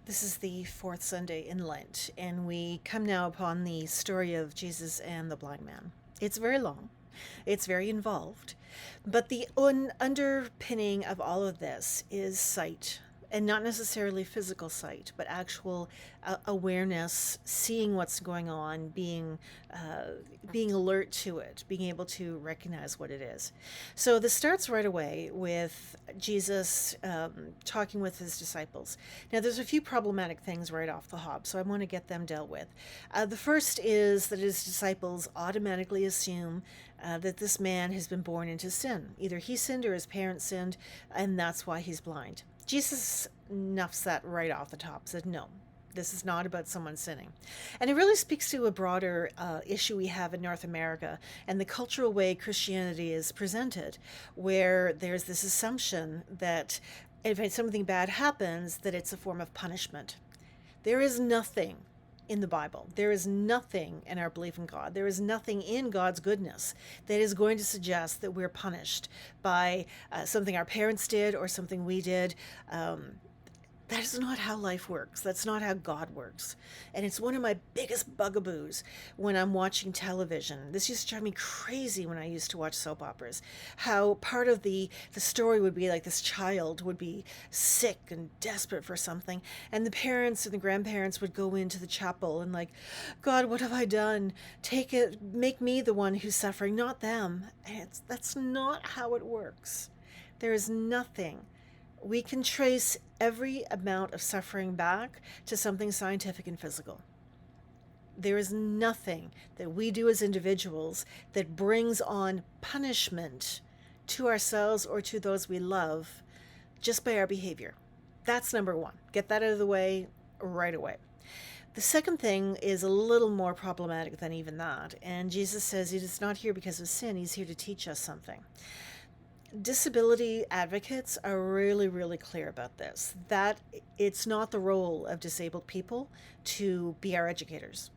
This is the fourth Sunday in Lent, and we come now upon the story of Jesus and the blind man. It's very long, it's very involved, but the underpinning of all of this is sight, and not necessarily physical sight, but actual awareness, seeing what's going on, being alert to it, being able to recognize what it is. So this starts right away with Jesus talking with his disciples. Now, there's a few problematic things right off the hop, so I want to get them dealt with. The first is that his disciples automatically assume that this man has been born into sin. Either he sinned or his parents sinned, and that's why he's blind. Jesus nuffs that right off the top, said, no, this is not about someone sinning. And it really speaks to a broader issue we have in North America and the cultural way Christianity is presented, where there's this assumption that if something bad happens, that it's a form of punishment. There is nothing in the Bible. There is nothing in our belief in God. There is nothing in God's goodness that is going to suggest that we're punished by something our parents did or something we did. That is not how life works. That's not how God works. And it's one of my biggest bugaboos when I'm watching television. This used to drive me crazy when I used to watch soap operas. How part of the story would be like this child would be sick and desperate for something. And the parents and the grandparents would go into the chapel and like, God, what have I done? Take it, make me the one who's suffering, not them. And that's not how it works. There is nothing. We can trace every amount of suffering back to something scientific and physical. There is nothing that we do as individuals that brings on punishment to ourselves or to those we love just by our behavior. That's number one. Get that out of the way right away. The second thing is a little more problematic than even that. And Jesus says he is not here because of sin. He's here to teach us something. Disability advocates are really, really clear about this, that it's not the role of disabled people to be our educators.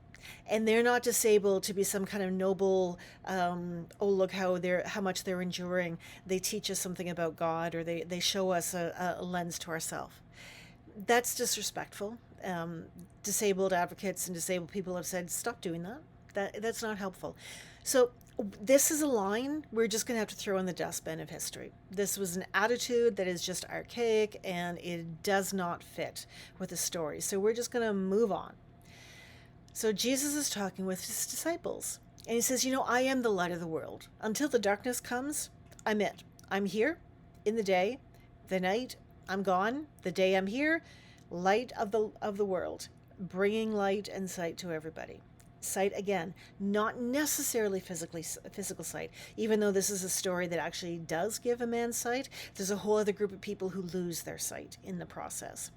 And they're not disabled to be some kind of noble, oh, look how much they're enduring. They teach us something about God, or they show us a lens to ourselves. That's disrespectful. Disabled advocates and disabled people have said, stop doing that. That's not helpful. So this is a line we're just going to have to throw in the dustbin of history. This was an attitude that is just archaic and it does not fit with the story. So we're just going to move on. So Jesus is talking with his disciples and he says, I am the light of the world. Until the darkness comes, I'm it. I'm here in the day, the night, I'm gone. The day I'm here, light of the world, bringing light and sight to everybody. Sight, again, not necessarily physical sight, even though this is a story that actually does give a man sight. There's a whole other group of people who lose their sight in the process.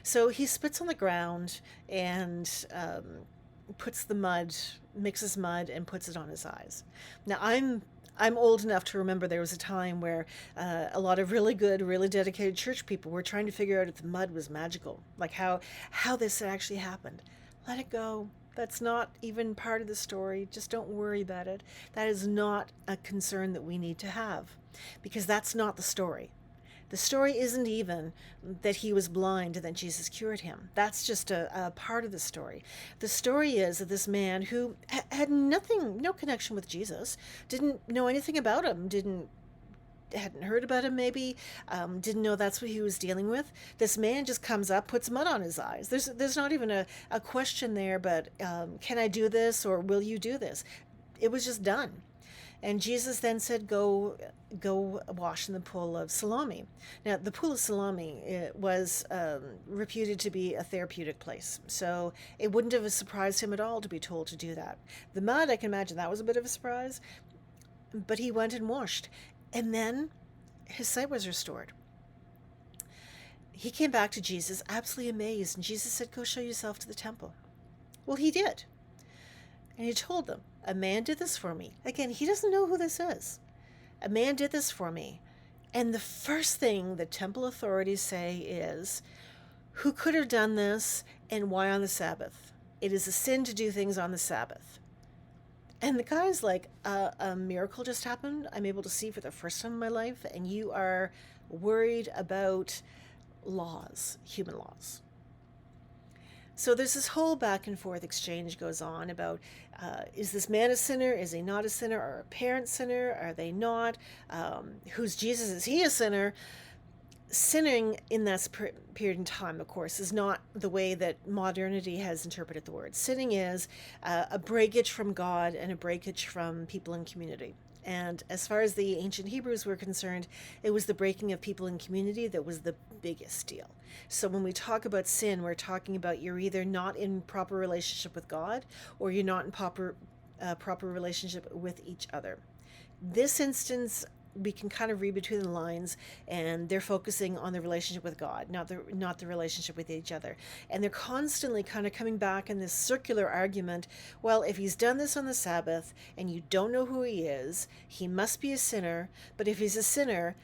So he spits on the ground and mixes mud and puts it on his eyes. Now I'm old enough to remember there was a time where a lot of really good, really dedicated church people were trying to figure out if the mud was magical, like how this actually happened. Let it go. That's not even part of the story. Just don't worry about it. That is not a concern that we need to have, because that's not the story. The story isn't even that he was blind and that Jesus cured him. That's just a part of the story. The story is that this man who had no connection with Jesus, didn't know anything about him, hadn't heard about him maybe, didn't know that's what he was dealing with. This man just comes up, puts mud on his eyes. There's not even a question there, but can I do this, or will you do this? It was just done. And Jesus then said, go wash in the pool of Siloam. Now, the pool of Siloam was reputed to be a therapeutic place. So it wouldn't have surprised him at all to be told to do that. The mud, I can imagine that was a bit of a surprise. But he went and washed. And then his sight was restored. He came back to Jesus absolutely amazed. And Jesus said, go show yourself to the temple. Well, he did. And he told them, a man did this for me. Again, he doesn't know who this is. A man did this for me. And the first thing the temple authorities say is, who could have done this and why on the Sabbath? It is a sin to do things on the Sabbath. And the guy's like, a miracle just happened. I'm able to see for the first time in my life. And you are worried about laws, human laws. So there's this whole back and forth exchange goes on about, is this man a sinner? Is he not a sinner? Are parents sinner? Are they not? Who's Jesus? Is he a sinner? Sinning in that period in time, of course, is not the way that modernity has interpreted the word. Sinning is a breakage from God and a breakage from people in community. And as far as the ancient Hebrews were concerned, it was the breaking of people in community that was the biggest deal. So when we talk about sin, we're talking about you're either not in proper relationship with God or you're not in proper relationship with each other. This instance, we can kind of read between the lines, and they're focusing on the relationship with God, not the relationship with each other. And they're constantly kind of coming back in this circular argument. Well, if he's done this on the Sabbath and you don't know who he is, he must be a sinner. But if he's a sinner,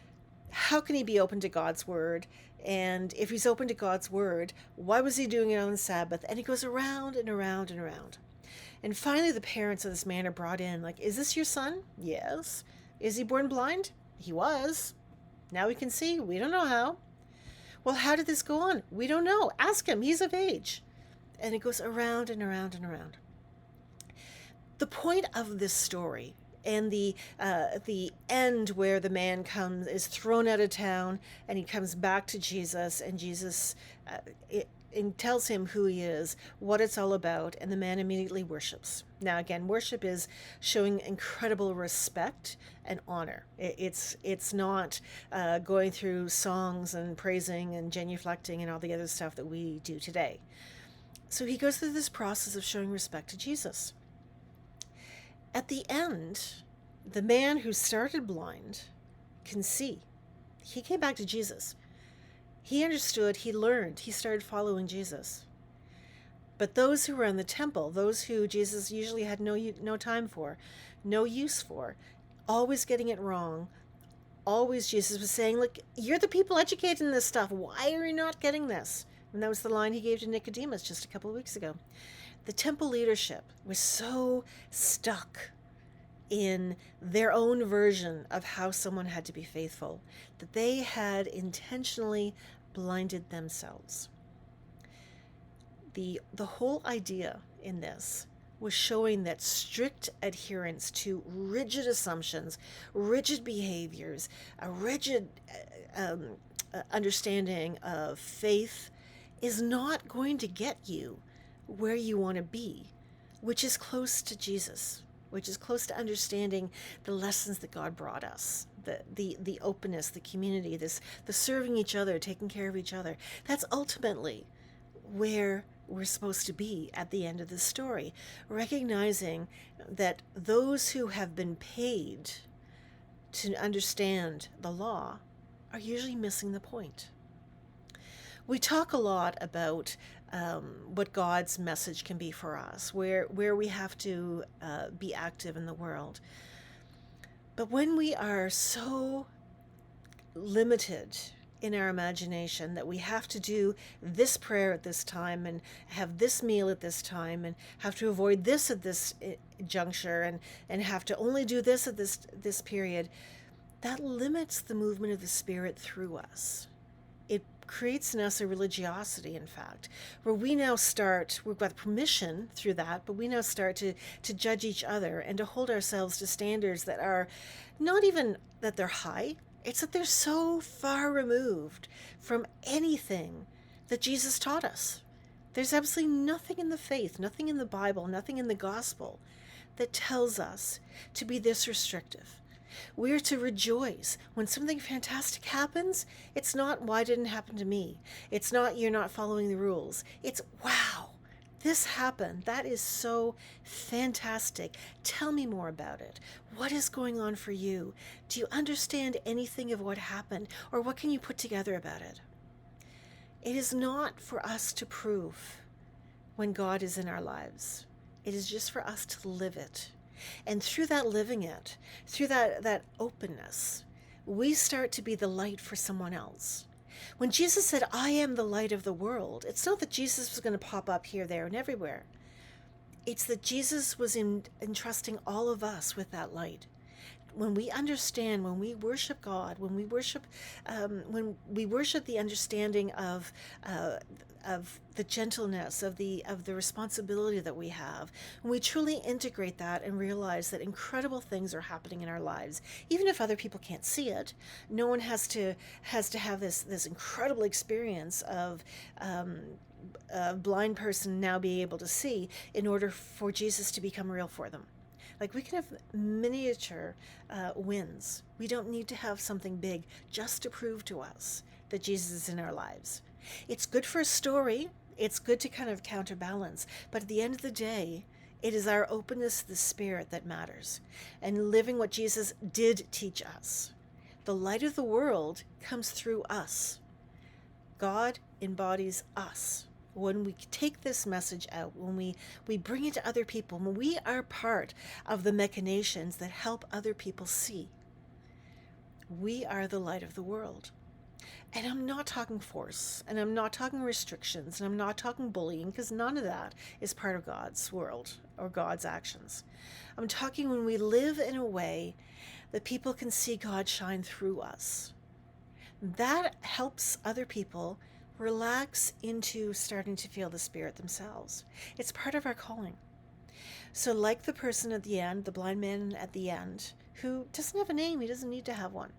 how can he be open to God's word? And if he's open to God's word, why was he doing it on the Sabbath? And he goes around and around and around. And finally, the parents of this man are brought in. Like, is this your son? Yes. Is he born blind? He was. Now he can see. We don't know how. Well, how did this go on? We don't know. Ask him. He's of age. And it goes around and around and around. The point of this story and the end where the man is thrown out of town and he comes back to Jesus, and Jesus and tells him who he is, what it's all about, and the man immediately worships. Now, again, worship is showing incredible respect and honor. It's not going through songs and praising and genuflecting and all the other stuff that we do today. So he goes through this process of showing respect to Jesus. At the end, the man who started blind can see. He came back to Jesus. He understood, he learned, he started following Jesus. But those who were in the temple, those who Jesus usually had no time for, no use for, always getting it wrong, always Jesus was saying, look, you're the people educated in this stuff. Why are you not getting this? And that was the line he gave to Nicodemus just a couple of weeks ago. The temple leadership was so stuck in their own version of how someone had to be faithful that they had intentionally blinded themselves. The whole idea in this was showing that strict adherence to rigid assumptions, rigid behaviors, a rigid understanding of faith is not going to get you where you want to be, which is close to Jesus, which is close to understanding the lessons that God brought us, the openness, the community, the serving each other, taking care of each other. That's ultimately where we're supposed to be at the end of the story, recognizing that those who have been paid to understand the law are usually missing the point. We talk a lot about what God's message can be for us, where we have to be active in the world. But when we are so limited in our imagination that we have to do this prayer at this time and have this meal at this time and have to avoid this at this juncture and have to only do this at this period, that limits the movement of the Spirit through us. It creates in us a religiosity, in fact, where we've got permission through that, but we now start to judge each other and to hold ourselves to standards that are not even that they're high, it's that they're so far removed from anything that Jesus taught us. There's absolutely nothing in the faith, nothing in the Bible, nothing in the gospel that tells us to be this restrictive. We're to rejoice when something fantastic happens. It's not, why didn't it happen to me? It's not, you're not following the rules. It's, wow, this happened. That is so fantastic. Tell me more about it. What is going on for you? Do you understand anything of what happened? Or what can you put together about it? It is not for us to prove when God is in our lives. It is just for us to live it. And through that living it, through that openness, we start to be the light for someone else. When Jesus said, I am the light of the world, it's not that Jesus was going to pop up here, there, and everywhere. It's that Jesus was entrusting all of us with that light. when we understand, when we worship God, when we worship the understanding of the gentleness, of the responsibility that we have, when we truly integrate that and realize that incredible things are happening in our lives, even if other people can't see it. No one has to have this incredible experience of a blind person now being able to see in order for Jesus to become real for them. Like, we can have miniature wins. We don't need to have something big just to prove to us that Jesus is in our lives. It's good for a story. It's good to kind of counterbalance. But at the end of the day, it is our openness to the Spirit that matters, and living what Jesus did teach us. The light of the world comes through us. God embodies us. When we take this message out, when we bring it to other people, when we are part of the machinations that help other people see, we are the light of the world. And I'm not talking force, and I'm not talking restrictions, and I'm not talking bullying, because none of that is part of God's world or God's actions. I'm talking when we live in a way that people can see God shine through us. That helps other people relax into starting to feel the Spirit themselves. It's part of our calling. So, like the person at the end, the blind man at the end, who doesn't have a name, he doesn't need to have one.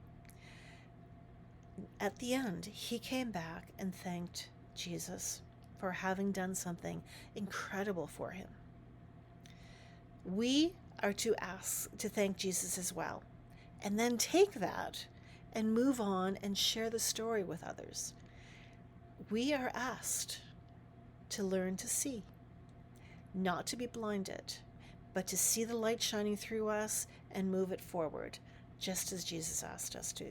At the end, he came back and thanked Jesus for having done something incredible for him. We are to ask to thank Jesus as well, and then take that and move on and share the story with others. We are asked to learn to see, not to be blinded, but to see the light shining through us and move it forward, just as Jesus asked us to.